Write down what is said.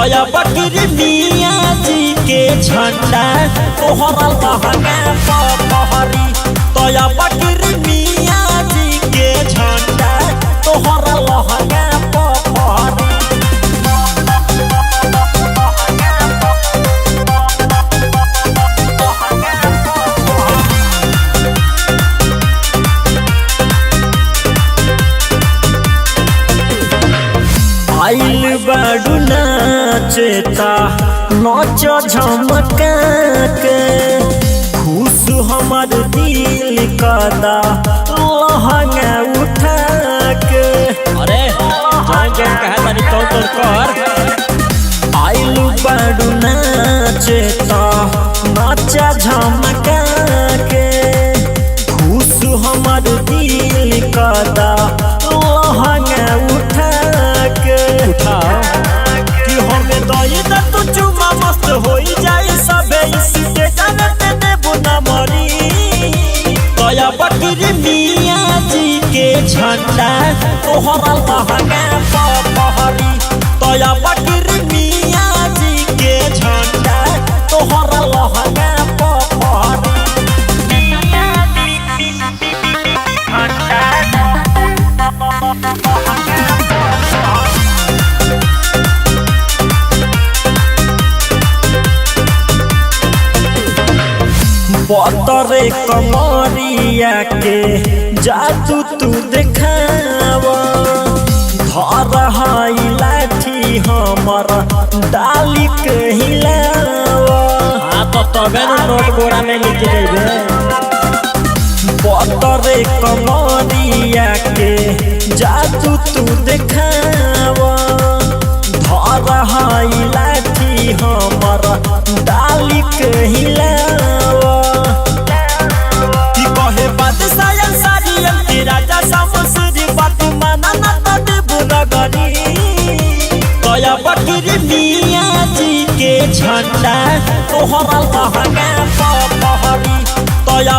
तोया बकरी मियाँ जी के झंडा तोहरा लहंगा पहरी। तोया बकरी मियाँ जी के झंडा तोहरा लहंगा पहरी। आइल बाडू नाचता नाच झमका के खुश हमार दिल कदा लहंगा उठा के। अरे आइल बाडू नाचता नाच झमका के खुश हमार दिल कदा लहंगा उठा के। कि हमें दई द तू चुमा मस्त होई जाई सबे इसी टेकन पे देबू ना मरी। तोया बकरी मियाँ जी के झंडा तोहरा लहंगा पहरी। तोया बकरी मियाँ जी के झंडा तोहरा लहंगा पहरी। बतरे कमरिया के जादू तू देखावा धर हाई लाठी हमर डाली के हिलावा। तो तबे नोट बोरा में लिख देबे। बतरे कमरिया के जादू तू देखावा धर हाई लाठी हमर डाली के हिलावा। राजा समसरी बात माना ना तो देबू नगरी। तोया बकरी मियाँ जी के झंडा तोहरा लहंगा पहरी। तोया